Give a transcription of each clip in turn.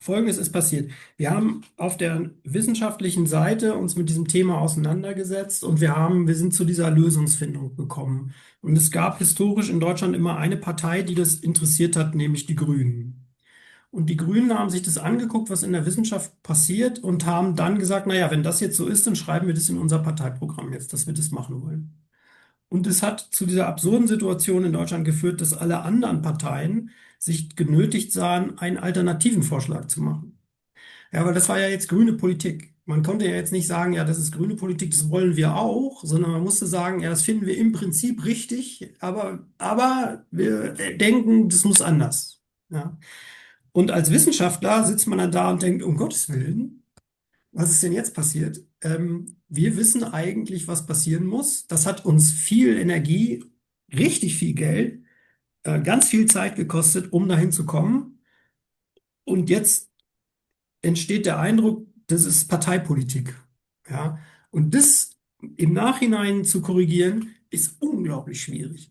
Folgendes ist passiert. Wir haben auf der wissenschaftlichen Seite uns mit diesem Thema auseinandergesetzt und wir sind zu dieser Lösungsfindung gekommen. Und es gab historisch in Deutschland immer eine Partei, die das interessiert hat, nämlich die Grünen. Und die Grünen haben sich das angeguckt, was in der Wissenschaft passiert und haben dann gesagt, naja, wenn das jetzt so ist, dann schreiben wir das in unser Parteiprogramm jetzt, dass wir das machen wollen. Und es hat zu dieser absurden Situation in Deutschland geführt, dass alle anderen Parteien sich genötigt sahen, einen alternativen Vorschlag zu machen. Ja, aber das war ja jetzt grüne Politik. Man konnte ja jetzt nicht sagen, ja, das ist grüne Politik, das wollen wir auch, sondern man musste sagen, ja, das finden wir im Prinzip richtig, aber wir denken, das muss anders. Ja. Und als Wissenschaftler sitzt man dann da und denkt, um Gottes Willen, was ist denn jetzt passiert? Wir wissen eigentlich, was passieren muss. Das hat uns viel Energie, richtig viel Geld, ganz viel Zeit gekostet, um dahin zu kommen. Und jetzt entsteht der Eindruck, das ist Parteipolitik. Ja? Und das im Nachhinein zu korrigieren, ist unglaublich schwierig.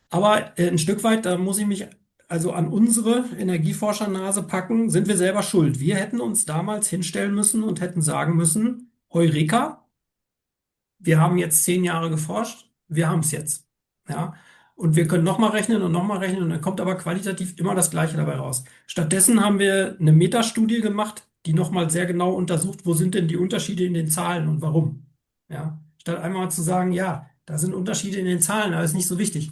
Aber ein Stück weit, da muss ich mich also an unsere Energieforschernase packen, sind wir selber schuld. Wir hätten uns damals hinstellen müssen und hätten sagen müssen, Eureka, wir haben jetzt 10 Jahre geforscht, wir haben es jetzt. Ja? Und wir können nochmal rechnen und dann kommt aber qualitativ immer das Gleiche dabei raus. Stattdessen haben wir eine Metastudie gemacht, die nochmal sehr genau untersucht, wo sind denn die Unterschiede in den Zahlen und warum. Ja? Statt einmal zu sagen, ja, da sind Unterschiede in den Zahlen, aber ist nicht so wichtig.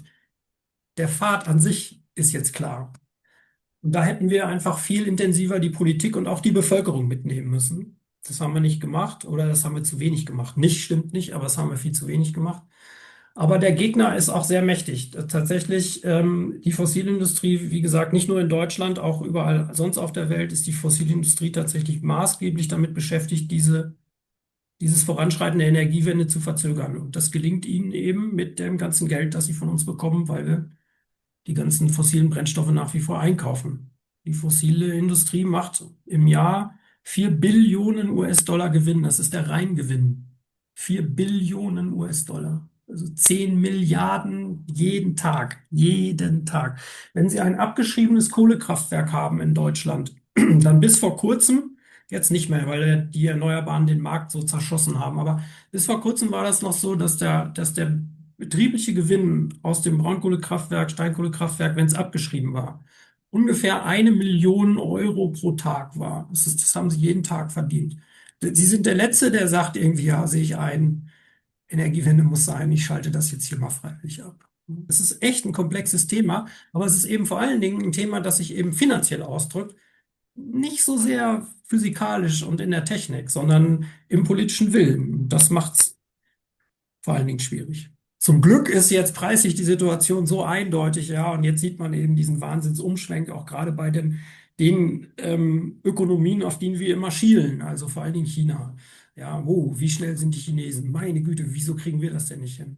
Der Pfad an sich ist jetzt klar. Und da hätten wir einfach viel intensiver die Politik und auch die Bevölkerung mitnehmen müssen. Das haben wir nicht gemacht oder das haben wir zu wenig gemacht. Nicht stimmt nicht, aber das haben wir viel zu wenig gemacht. Aber der Gegner ist auch sehr mächtig. Tatsächlich, die Fossilindustrie, wie gesagt, nicht nur in Deutschland, auch überall sonst auf der Welt ist die Fossilindustrie tatsächlich maßgeblich damit beschäftigt, dieses Voranschreiten der Energiewende zu verzögern. Und das gelingt ihnen eben mit dem ganzen Geld, das sie von uns bekommen, weil wir die ganzen fossilen Brennstoffe nach wie vor einkaufen. Die fossile Industrie macht im Jahr 4 Billionen US-Dollar Gewinn. Das ist der Reingewinn. 4 Billionen US-Dollar. Also 10 Milliarden jeden Tag. Jeden Tag. Wenn Sie ein abgeschriebenes Kohlekraftwerk haben in Deutschland, dann bis vor kurzem, jetzt nicht mehr, weil die Erneuerbaren den Markt so zerschossen haben, aber bis vor kurzem war das noch so, dass der betriebliche Gewinn aus dem Braunkohlekraftwerk, Steinkohlekraftwerk, wenn es abgeschrieben war, ungefähr 1 Million Euro pro Tag war. Das haben sie jeden Tag verdient. Sie sind der Letzte, der sagt irgendwie, ja, sehe ich ein, Energiewende muss sein, ich schalte das jetzt hier mal freiwillig ab. Es ist echt ein komplexes Thema, aber es ist eben vor allen Dingen ein Thema, das sich eben finanziell ausdrückt, nicht so sehr physikalisch und in der Technik, sondern im politischen Willen. Das macht es vor allen Dingen schwierig. Zum Glück ist jetzt preislich die Situation so eindeutig, ja, und jetzt sieht man eben diesen Wahnsinnsumschwenk, auch gerade bei den Ökonomien, auf die wir immer schielen, also vor allen Dingen China. Ja, wie schnell sind die Chinesen? Meine Güte, wieso kriegen wir das denn nicht hin?